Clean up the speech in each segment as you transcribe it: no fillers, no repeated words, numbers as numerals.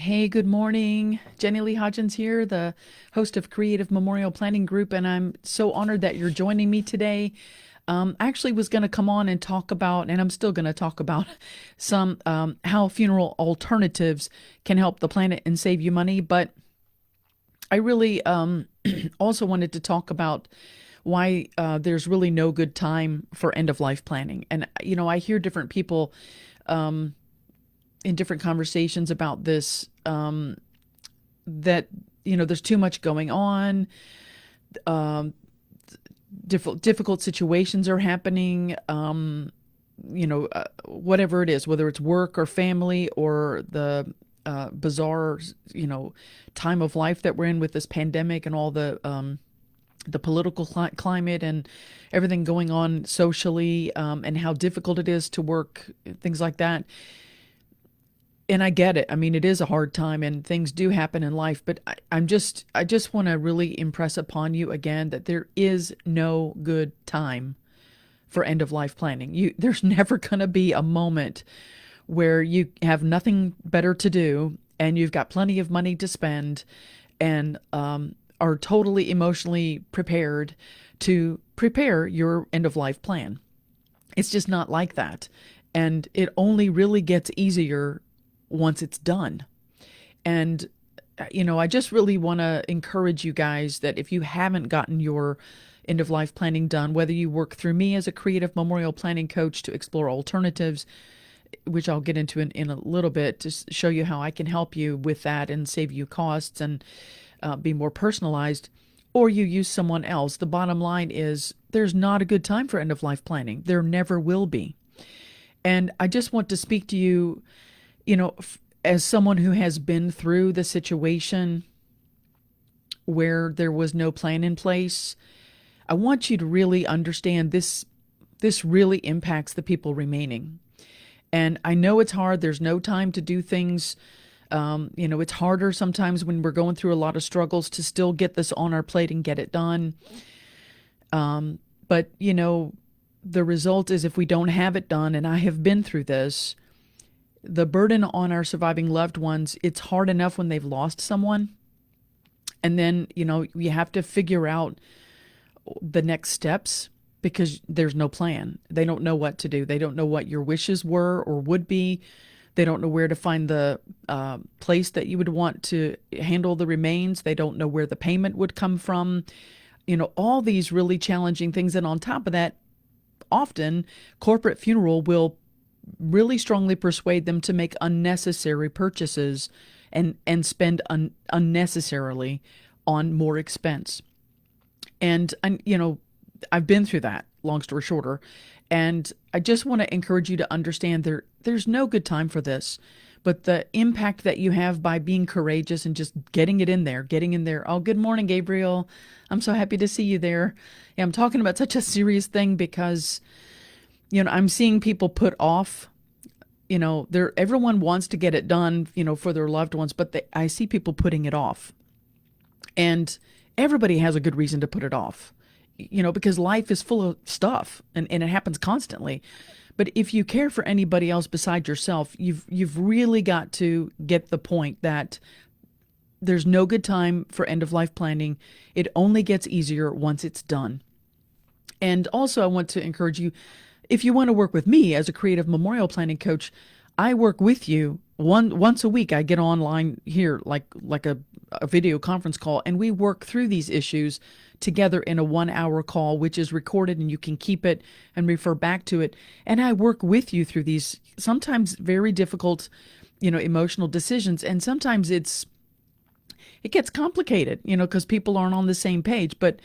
Hey, good morning. Jenny Lee Hodgins here, the host of Creative Memorial Planning Group, and I'm so honored that you're joining me today. I actually was going to come on and talk about, and I'm still going to talk about some how funeral alternatives can help the planet and save you money, but I really also wanted to talk about why there's really no good time for end of life planning. And, I hear different people in different conversations about this, that, there's too much going on. Um, difficult situations are happening. Whatever it is, whether it's work or family or the bizarre, time of life that we're in with this pandemic and all the political climate and everything going on socially, and how difficult it is to work, things like that. And I get it. I mean, it is a hard time and things do happen in life, but I just want to really impress upon you again that there is no good time for end of life planning. There's never going to be a moment where you have nothing better to do and you've got plenty of money to spend and are totally emotionally prepared to prepare your end of life plan. It's just not like that. And it only really gets easier once it's done. And, I just really want to encourage you guys that if you haven't gotten your end of life planning done, whether you work through me as a creative memorial planning coach to explore alternatives, which I'll get into in a little bit to show you how I can help you with that and save you costs and be more personalized, or you use someone else. The bottom line is there's not a good time for end of life planning. There never will be. And I just want to speak to you, as someone who has been through the situation where there was no plan in place. I want you to really understand this really impacts the people remaining. And I know it's hard. There's no time to do things. It's harder sometimes when we're going through a lot of struggles to still get this on our plate and get it done. But the result is if we don't have it done, and I have been through this, the burden on our surviving loved ones, it's hard enough when they've lost someone. And then, you have to figure out the next steps because there's no plan. They don't know what to do. They don't know what your wishes were or would be. They don't know where to find the place that you would want to handle the remains. They don't know where the payment would come from. All these really challenging things. And on top of that, often corporate funeral will really strongly persuade them to make unnecessary purchases and spend unnecessarily on more expense. And I've been through that, long story shorter. And I just want to encourage you to understand there's no good time for this. But the impact that you have by being courageous and just getting in there. Oh, good morning, Gabriel. I'm so happy to see you there. Yeah, I'm talking about such a serious thing because I'm seeing people put off, everyone wants to get it done, for their loved ones, but I see people putting it off. And everybody has a good reason to put it off, because life is full of stuff and it happens constantly. But if you care for anybody else beside yourself, you've really got to get the point that there's no good time for end of life planning. It only gets easier once it's done. And also I want to encourage you, if you want to work with me as a creative memorial planning coach, I work with you once a week. I get online here, like a video conference call, and we work through these issues together in a 1 hour call, which is recorded and you can keep it and refer back to it. And I work with you through these sometimes very difficult, emotional decisions. And sometimes it gets complicated, because people aren't on the same page, but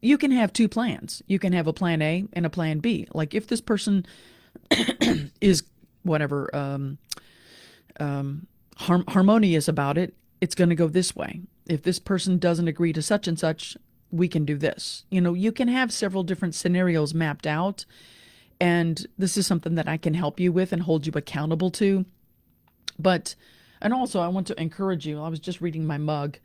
you can have two plans. You can have a plan A and a plan B. Like if this person is whatever, harmonious about it, it's going to go this way. If this person doesn't agree to such and such, we can do this. You can have several different scenarios mapped out. And this is something that I can help you with and hold you accountable to. And also I want to encourage you. I was just reading my mug.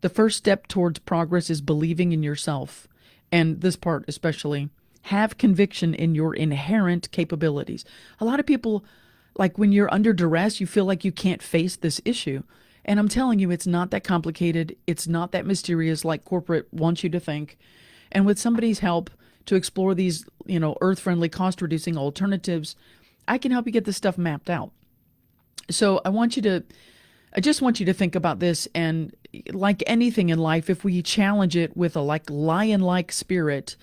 The first step towards progress is believing in yourself. And this part especially, have conviction in your inherent capabilities. A lot of people, like when you're under duress, you feel like you can't face this issue. And I'm telling you, it's not that complicated. It's not that mysterious like corporate wants you to think. And with somebody's help to explore these, earth friendly, cost reducing alternatives, I can help you get this stuff mapped out. So I just want you to think about this. And like anything in life, if we challenge it with a like lion like spirit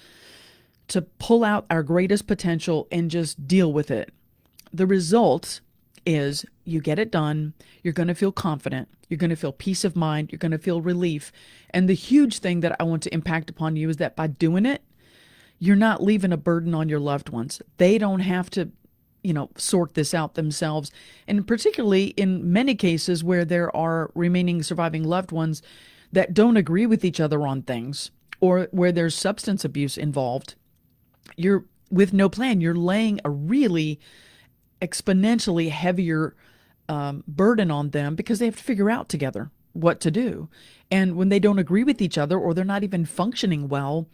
to pull out our greatest potential and just deal with it, the result is you get it done. You're going to feel confident. You're going to feel peace of mind. You're going to feel relief. And the huge thing that I want to impact upon you is that by doing it, you're not leaving a burden on your loved ones. They don't have to, sort this out themselves. And particularly in many cases where there are remaining surviving loved ones that don't agree with each other on things, or where there's substance abuse involved, you're with no plan. You're laying a really exponentially heavier burden on them because they have to figure out together what to do. And when they don't agree with each other or they're not even functioning well,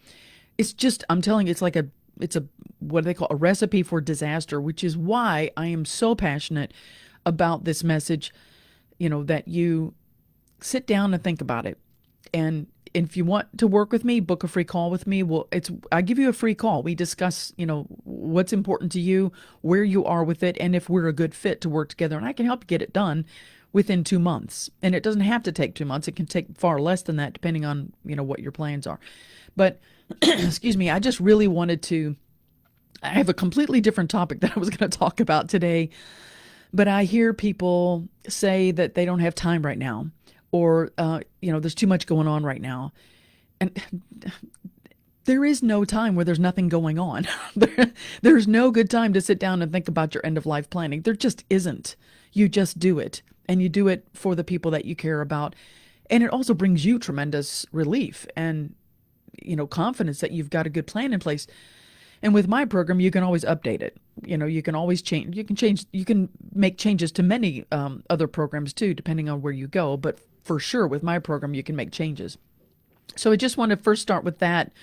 it's just, I'm telling you, it's a, what do they call, a recipe for disaster, which is why I am so passionate about this message, that you sit down and think about it. And if you want to work with me, book a free call with me. Well, I give you a free call. We discuss, what's important to you, where you are with it, and if we're a good fit to work together. And I can help you get it done within 2 months. And it doesn't have to take 2 months. It can take far less than that, depending on, what your plans are. But excuse me, I just really wanted to, I have a completely different topic that I was going to talk about today, but I hear people say that they don't have time right now, or, there's too much going on right now. And there is no time where there's nothing going on. There's no good time to sit down and think about your end of life planning. There just isn't. You just do it, and you do it for the people that you care about. And it also brings you tremendous relief and, confidence that you've got a good plan in place. And with my program, you can always update it. You can always change. You can make changes to many other programs too, depending on where you go. But for sure, with my program, you can make changes. So I just want to first start with that.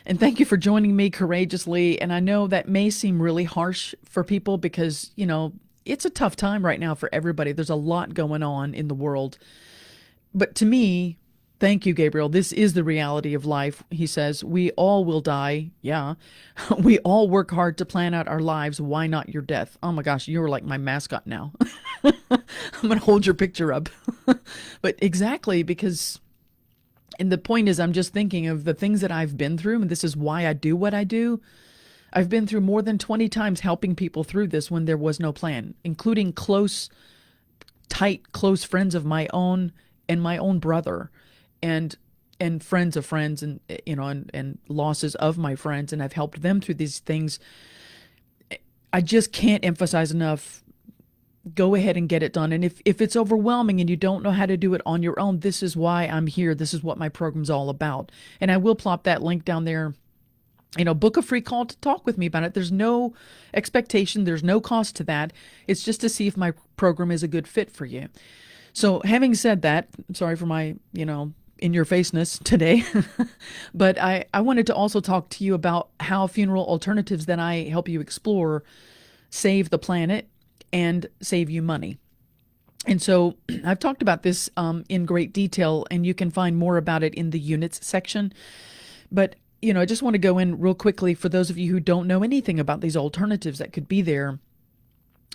And thank you for joining me courageously. And I know that may seem really harsh for people because, it's a tough time right now for everybody. There's a lot going on in the world. But to me, thank you, Gabriel, this is the reality of life. He says, we all will die. Yeah. We all work hard to plan out our lives. Why not your death? Oh my gosh, you're like my mascot now. I'm going to hold your picture up. But exactly, because, and the point is, I'm just thinking of the things that I've been through, and this is why I do what I do. I've been through more than 20 times helping people through this when there was no plan, including tight, close friends of my own and my own brother, and friends of friends, and and losses of my friends, and I've helped them through these things. I just can't emphasize enough. Go ahead and get it done. And if it's overwhelming and you don't know how to do it on your own, this is why I'm here. This is what my program's all about. And I will plop that link down there. Book a free call to talk with me about it. There's no expectation. There's no cost to that. It's just to see if my program is a good fit for you. So having said that, sorry for my, in your faceness today, but I wanted to also talk to you about how funeral alternatives that I help you explore save the planet and save you money. And so I've talked about this in great detail, and you can find more about it in the units section. But I just want to go in real quickly for those of you who don't know anything about these alternatives that could be there.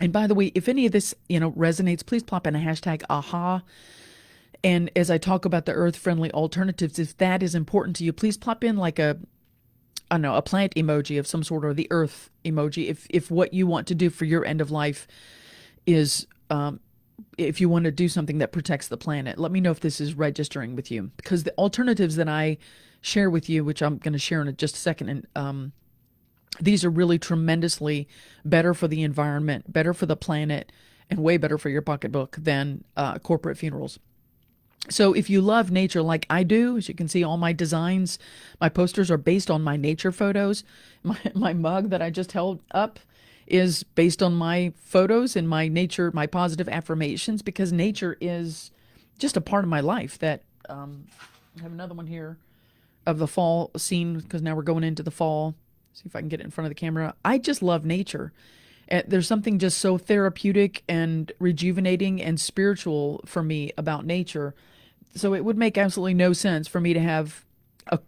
And by the way, if any of this, resonates, please plop in a hashtag AHA. And as I talk about the earth-friendly alternatives, if that is important to you, please plop in like a plant emoji of some sort, or the earth emoji. If what you want to do for your end of life is, if you want to do something that protects the planet, let me know if this is registering with you. Because the alternatives that I share with you, which I'm going to share in just a second, and these are really tremendously better for the environment, better for the planet, and way better for your pocketbook than corporate funerals. So if you love nature like I do, as you can see, all my designs, my posters are based on my nature photos. My mug that I just held up is based on my photos and my nature, my positive affirmations, because nature is just a part of my life. That I have another one here of the fall scene, because now we're going into the fall. See if I can get it in front of the camera. I just love nature. And there's something just so therapeutic and rejuvenating and spiritual for me about nature. So it would make absolutely no sense for me to have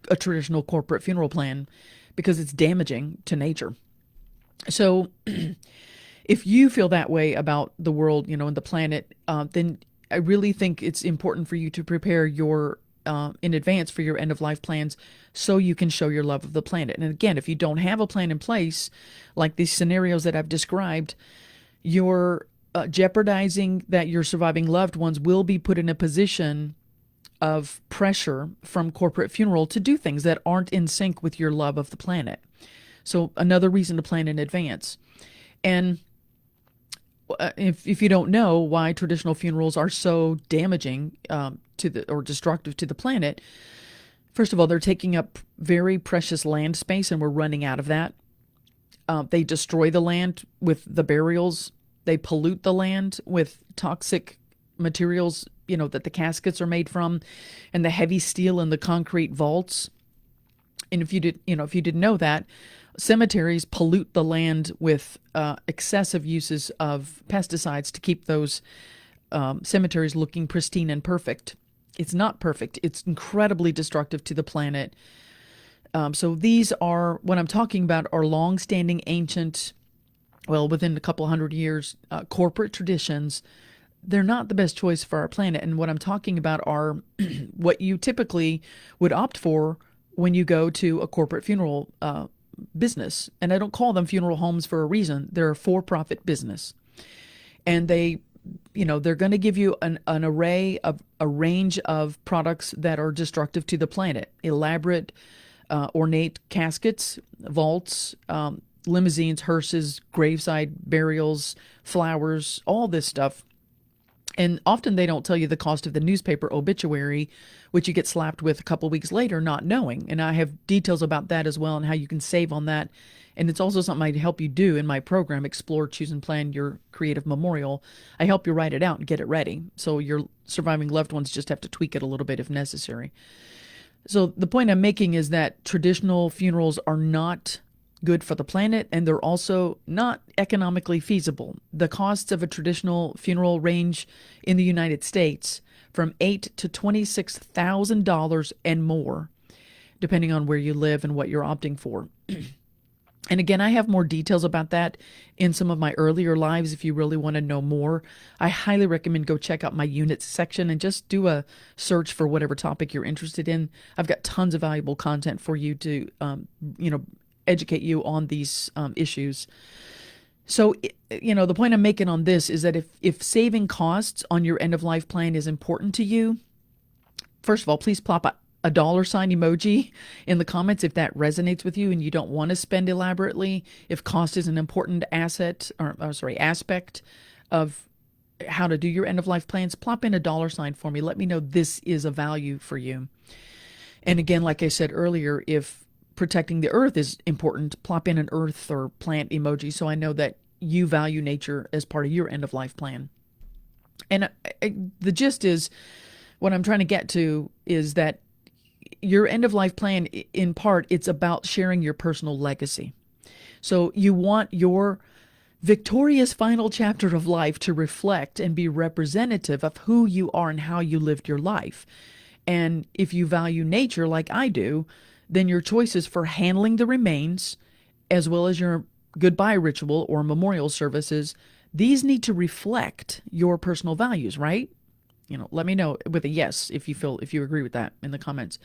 a traditional corporate funeral plan because it's damaging to nature. So if you feel that way about the world, and the planet, then I really think it's important for you to prepare your in advance for your end of life plans so you can show your love of the planet. And again, if you don't have a plan in place, like these scenarios that I've described, you're jeopardizing that your surviving loved ones will be put in a position of pressure from corporate funeral to do things that aren't in sync with your love of the planet. So another reason to plan in advance. And if you don't know why traditional funerals are so damaging or destructive to the planet, first of all, they're taking up very precious land space, and we're running out of that. They destroy the land with the burials. They pollute the land with toxic materials, that the caskets are made from, and the heavy steel in the concrete vaults. And if you didn't know that, cemeteries pollute the land with excessive uses of pesticides to keep those cemeteries looking pristine and perfect. It's not perfect. It's incredibly destructive to the planet. So these are, what I'm talking about, are long-standing ancient, well, within a couple hundred years, corporate traditions. They're not the best choice for our planet. And what I'm talking about are what you typically would opt for when you go to a corporate funeral business. And I don't call them funeral homes for a reason. They're a for-profit business. And they're going to give you an array of a range of products that are destructive to the planet. Elaborate, ornate caskets, vaults, limousines, hearses, graveside burials, flowers, all this stuff. And often they don't tell you the cost of the newspaper obituary, which you get slapped with a couple weeks later, not knowing. And I have details about that as well and how you can save on that. And it's also something I help you do in my program, Explore, Choose, and Plan Your Creative Memorial. I help you write it out and get it ready. So your surviving loved ones just have to tweak it a little bit if necessary. So the point I'm making is that traditional funerals are not good for the planet, and they're also not economically feasible. The costs of a traditional funeral range in the United States from $8,000 to $26,000 and more, depending on where you live and what you're opting for. And again, I have more details about that in some of my earlier lives. If you really want to know more, I highly recommend go check out my units section and just do a search for whatever topic you're interested in. I've got tons of valuable content for you to, educate you on these issues. So, the point I'm making on this is that if saving costs on your end-of-life plan is important to you, first of all, please plop a dollar sign emoji in the comments if that resonates with you and you don't want to spend elaborately. If cost is an important aspect of how to do your end-of-life plans, plop in a dollar sign for me. Let me know this is a value for you. And again, like I said earlier, if protecting the earth is important, plop in an earth or plant emoji so I know that you value nature as part of your end-of-life plan. And the gist is, what I'm trying to get to is that your end-of-life plan, in part, it's about sharing your personal legacy. So you want your victorious final chapter of life to reflect and be representative of who you are and how you lived your life. And if you value nature like I do, then your choices for handling the remains, as well as your goodbye ritual or memorial services, these need to reflect your personal values, right? Let me know with a yes if you agree with that in the comments,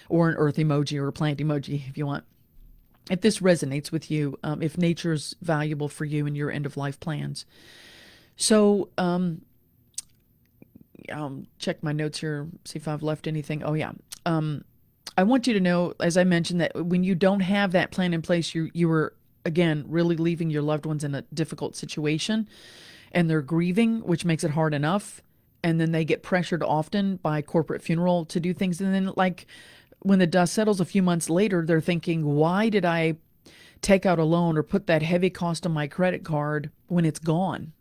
or an earth emoji or a plant emoji if you want. If this resonates with you, if nature's valuable for you in your end-of-life plans. So, check my notes here, see if I've left anything. Oh, yeah. I want you to know, as I mentioned, that when you don't have that plan in place, you are, again, really leaving your loved ones in a difficult situation, and they're grieving, which makes it hard enough. And then they get pressured often by corporate funeral to do things. And then, like, when the dust settles a few months later, they're thinking, why did I take out a loan or put that heavy cost on my credit card when it's gone?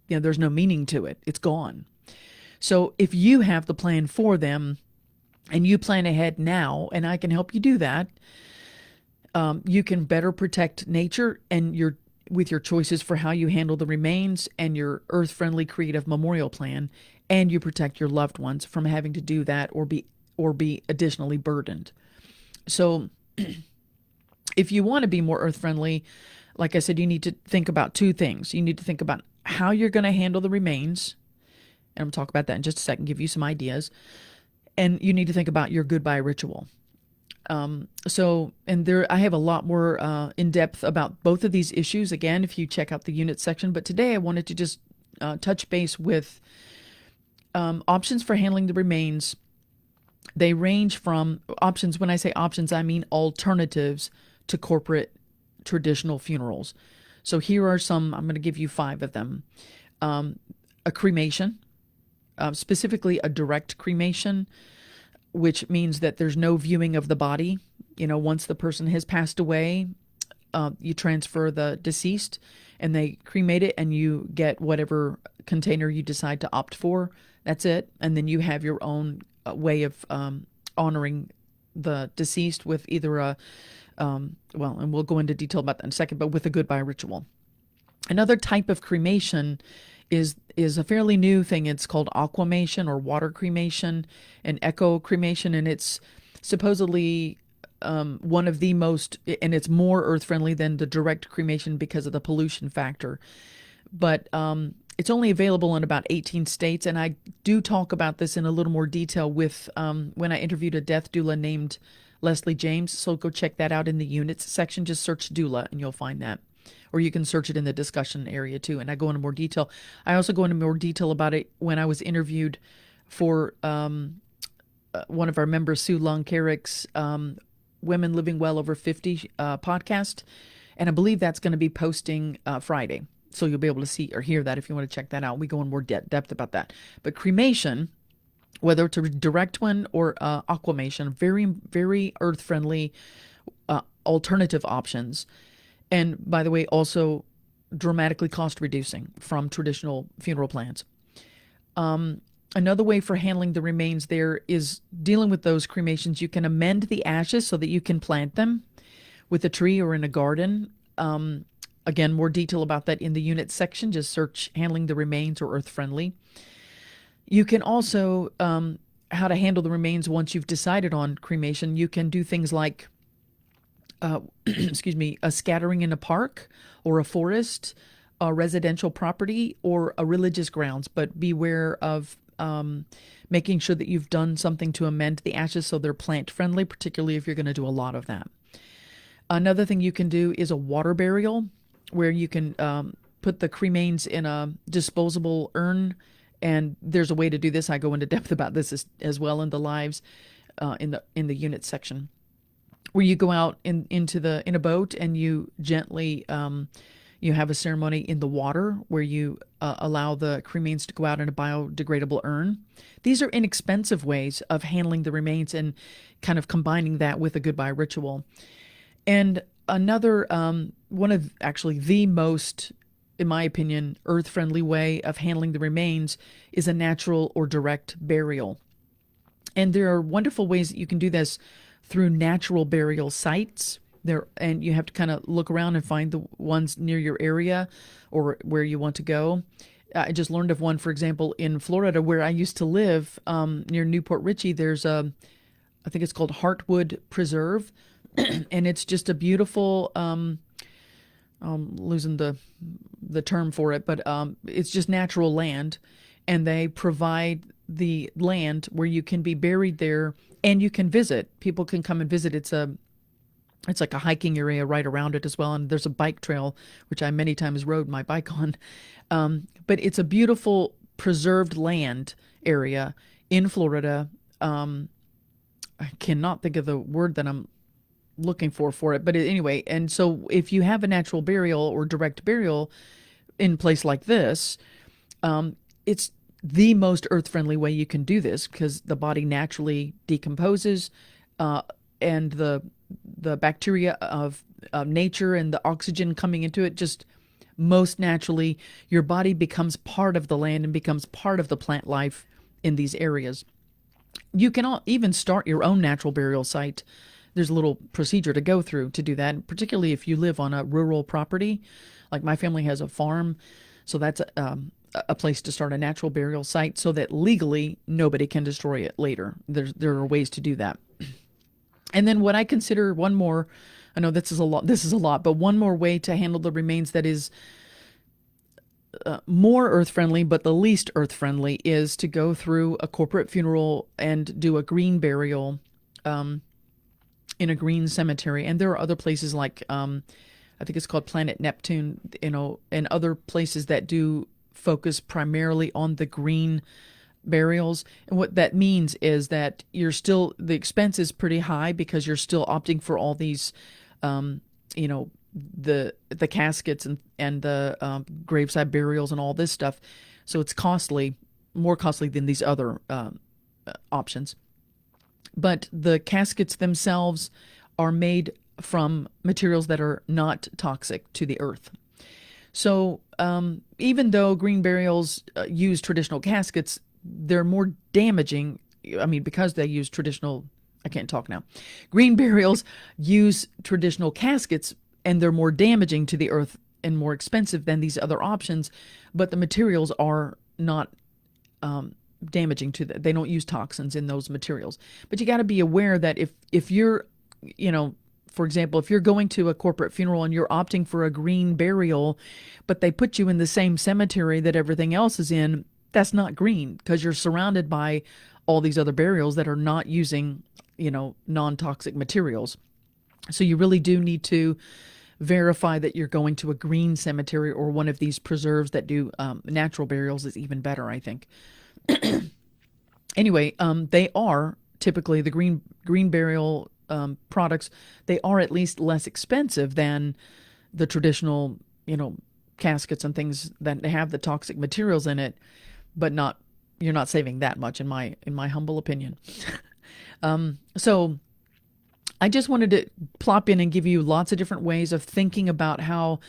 There's no meaning to it. It's gone. So if you have the plan for them, and you plan ahead now, and I can help you do that, you can better protect nature and with your choices for how you handle the remains and your earth-friendly creative memorial plan, and you protect your loved ones from having to do that or be additionally burdened. So if you want to be more earth-friendly, like I said, you need to think about two things. You need to think about how you're going to handle the remains, and I'm going to talk about that in just a second, give you some ideas. And you need to think about your goodbye ritual. And there, I have a lot more in depth about both of these issues. Again, if you check out the unit section, but today I wanted to just touch base with options for handling the remains. They range from options. When I say options, I mean alternatives to corporate traditional funerals. So here are some. I'm going to give you 5 of them. A cremation, specifically a direct cremation, which means that there's no viewing of the body. Once the person has passed away, you transfer the deceased and they cremate it, and you get whatever container you decide to opt for. That's it. And then you have your own way of honoring the deceased with either and we'll go into detail about that in a second, but with a goodbye ritual. Another type of cremation is a fairly new thing. It's called aquamation or water cremation and eco cremation, and it's supposedly one of the most, and it's more earth friendly than the direct cremation because of the pollution factor. But it's only available in about 18 states, and I do talk about this in a little more detail with when I interviewed a death doula named Leslie James. So go check that out in the units section. Just search doula and you'll find that. Or you can search it in the discussion area too. And I go into more detail. I also go into more detail about it when I was interviewed for one of our members, Sue Lung Carrick's Women Living Well Over 50 podcast. And I believe that's going to be posting Friday. So you'll be able to see or hear that if you want to check that out. We go in more depth about that. But cremation, whether it's a direct one or aquamation, very, very earth-friendly alternative options. And by the way, also dramatically cost reducing from traditional funeral plans. Another way for handling the remains there is dealing with those cremations. You can amend the ashes so that you can plant them with a tree or in a garden. Again, more detail about that in the unit section. Just search handling the remains or earth friendly. You can also, how to handle the remains once you've decided on cremation. You can do things like a scattering in a park or a forest, a residential property, or a religious grounds. But beware of making sure that you've done something to amend the ashes so they're plant friendly, particularly if you're going to do a lot of that. Another thing you can do is a water burial, where you can put the cremains in a disposable urn. And there's a way to do this. I go into depth about this as well in the lives in the unit section, where you go out in a boat and you gently you have a ceremony in the water where you allow the cremains to go out in a biodegradable urn. These are inexpensive ways of handling the remains and kind of combining that with a goodbye ritual. And another one of actually the most, in my opinion, earth-friendly way of handling the remains is a natural or direct burial. And there are wonderful ways that you can do this through natural burial sites. And you have to kind of look around and find the ones near your area or where you want to go. I just learned of one, for example, in Florida where I used to live, near Newport Richey. There's I think it's called Heartwood Preserve, and it's just a beautiful, I'm losing the term for it, but it's just natural land, and they provide the land where you can be buried there and you can visit. People can come and visit. It's like a hiking area right around it as well, and there's a bike trail which I many times rode my bike on. But it's a beautiful preserved land area in Florida. I cannot think of the word that I'm looking for it, but anyway. And so if you have a natural burial or direct burial in a place like this, it's the most earth-friendly way you can do this, because the body naturally decomposes, and the bacteria of nature and the oxygen coming into it, just most naturally, your body becomes part of the land and becomes part of the plant life in these areas. You can even start your own natural burial site there's a little procedure to go through to do that, particularly if you live on a rural property. Like my family has a farm, so that's a place to start a natural burial site so that legally nobody can destroy it later. There are ways to do that. And then what I consider one more, I know this is a lot, but one more way to handle the remains that is more earth friendly, but the least earth friendly, is to go through a corporate funeral and do a green burial in a green cemetery. And there are other places like, I think it's called Planet Neptune, and other places that do focus primarily on the green burials. And what that means is that the expense is pretty high because you're still opting for all these, the caskets and the graveside burials and all this stuff. So it's more costly than these other options. But the caskets themselves are made from materials that are not toxic to the earth. So even though green burials use traditional caskets, they're more damaging. I mean, because they use traditional, I can't talk now. Green burials use traditional caskets, and they're more damaging to the earth and more expensive than these other options. But the materials are not damaging to they don't use toxins in those materials. But you got to be aware that if you're, for example, if you're going to a corporate funeral and you're opting for a green burial, but they put you in the same cemetery that everything else is in, that's not green because you're surrounded by all these other burials that are not using, non-toxic materials. So you really do need to verify that you're going to a green cemetery, or one of these preserves that do natural burials is even better, I think. Anyway, they are typically the green burial products. They are at least less expensive than the traditional, caskets and things that have the toxic materials in it, but you're not saving that much in my humble opinion. So I just wanted to plop in and give you lots of different ways of thinking about how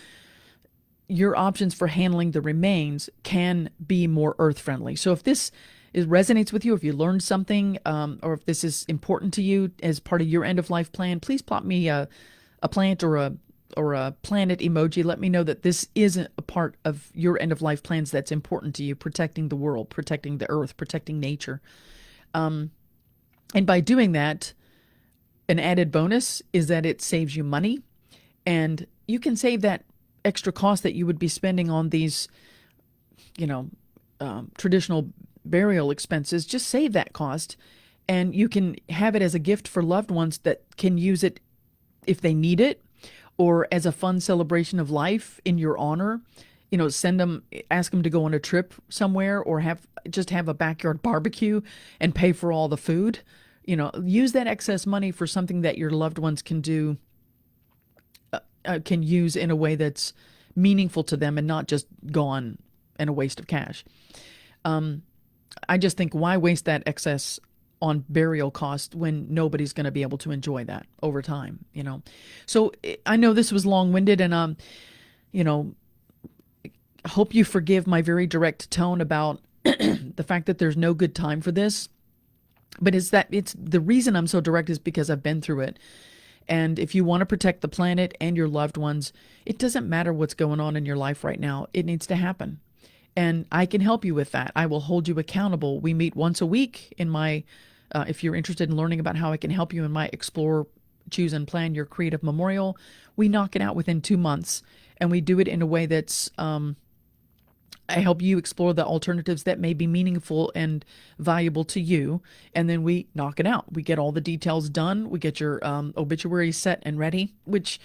your options for handling the remains can be more earth friendly. So if this resonates with you, if you learned something, or if this is important to you as part of your end of life plan, please plop me a plant or a planet emoji. Let me know that this is a part of your end of life plans that's important to you, protecting the world, protecting the earth, protecting nature. And by doing that, an added bonus is that it saves you money, and you can save that extra cost that you would be spending on these, traditional burial expenses. Just save that cost, and you can have it as a gift for loved ones that can use it if they need it, or as a fun celebration of life in your honor. Ask them to go on a trip somewhere, or have a backyard barbecue and pay for all the food. Use that excess money for something that your loved ones can do, can use in a way that's meaningful to them and not just gone and a waste of cash. I just think, why waste that excess on burial cost when nobody's going to be able to enjoy that over time, So I know this was long-winded, and I hope you forgive my very direct tone about the fact that there's no good time for this. But it's the reason I'm so direct is because I've been through it. And if you want to protect the planet and your loved ones, it doesn't matter what's going on in your life right now. It needs to happen. And I can help you with that. I will hold you accountable. We meet once a week in my, if you're interested in learning about how I can help you in my Explore, Choose, and Plan Your Creative Memorial, we knock it out within 2 months. And we do it in a way that's, I help you explore the alternatives that may be meaningful and valuable to you. And then we knock it out. We get all the details done. We get your obituary set and ready, which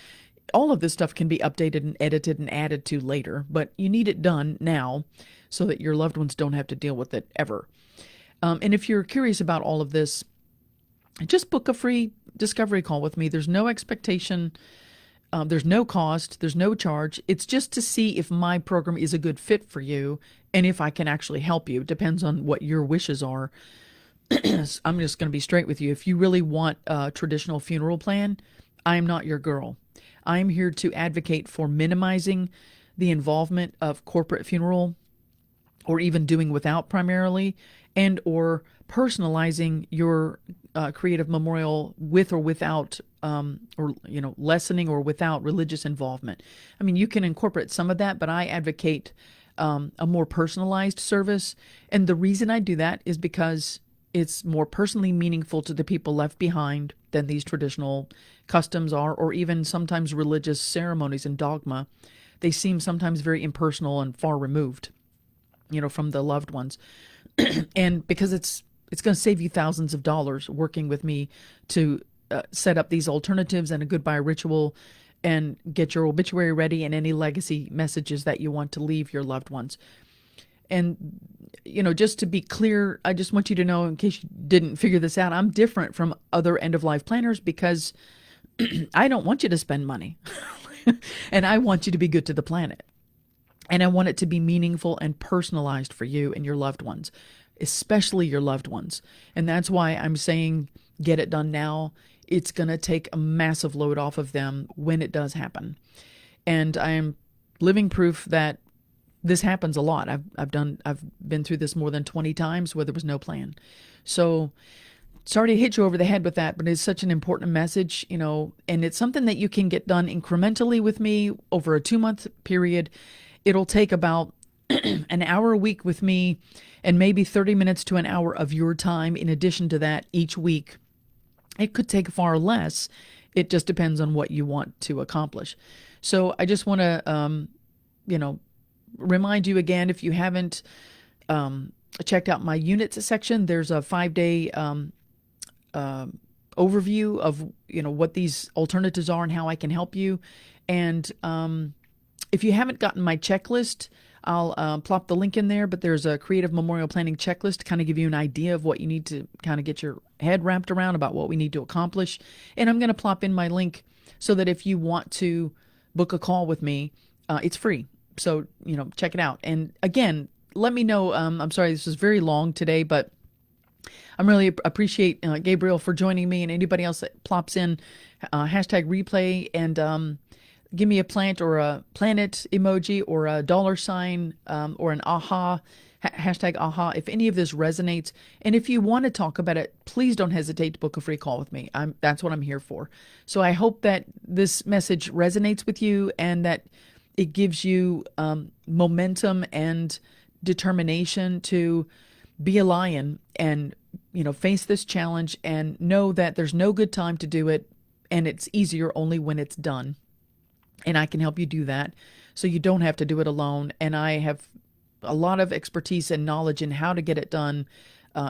all of this stuff can be updated and edited and added to later. But you need it done now so that your loved ones don't have to deal with it ever. And if you're curious about all of this, just book a free discovery call with me. There's no expectation. There's no cost, there's no charge. It's just to see if my program is a good fit for you and if I can actually help you. It depends on what your wishes are. I'm just going to be straight with you. If you really want a traditional funeral plan, I'm not your girl. I'm here to advocate for minimizing the involvement of corporate funeral, or even doing without primarily, and or personalizing your creative memorial with or without, or lessening or without religious involvement. I mean, you can incorporate some of that, but I advocate a more personalized service. And the reason I do that is because it's more personally meaningful to the people left behind than these traditional customs are, or even sometimes religious ceremonies and dogma. They seem sometimes very impersonal and far removed, from the loved ones. And because it's going to save you thousands of dollars working with me to set up these alternatives and a goodbye ritual and get your obituary ready and any legacy messages that you want to leave your loved ones. And, just to be clear, I just want you to know, in case you didn't figure this out, I'm different from other end-of-life planners because I don't want you to spend money. And I want you to be good to the planet. And I want it to be meaningful and personalized for you and your loved ones, especially your loved ones. And that's why I'm saying get it done now. It's going to take a massive load off of them when it does happen. And I am living proof that this happens a lot. I've been through this more than 20 times where there was no plan. So sorry to hit you over the head with that, but it's such an important message, and it's something that you can get done incrementally with me over a 2-month period. It'll take about an hour a week with me and maybe 30 minutes to an hour of your time in addition to that each week. It could take far less. It just depends on what you want to accomplish. So I just want to, remind you again, if you haven't checked out my units section, there's a 5-day overview of, what these alternatives are and how I can help you. And if you haven't gotten my checklist, I'll plop the link in there, but there's a creative memorial planning checklist to kind of give you an idea of what you need to kind of get your head wrapped around about what we need to accomplish. And I'm going to plop in my link so that if you want to book a call with me, it's free. So, check it out. And again, let me know. I'm sorry, this was very long today, but I'm really appreciate Gabriel for joining me, and anybody else that plops in hashtag replay and give me a plant or a planet emoji or a $sign or an aha, hashtag aha, if any of this resonates. And if you want to talk about it, please don't hesitate to book a free call with me. That's what I'm here for. So I hope that this message resonates with you and that it gives you momentum and determination to be a lion and, face this challenge and know that there's no good time to do it. And it's easier only when it's done. And I can help you do that so you don't have to do it alone. And I have a lot of expertise and knowledge in how to get it done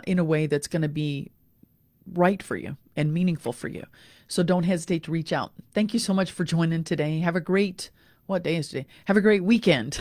in a way that's going to be right for you and meaningful for you. So don't hesitate to reach out. Thank you so much for joining today. Have a great, what day is today? Have a great weekend.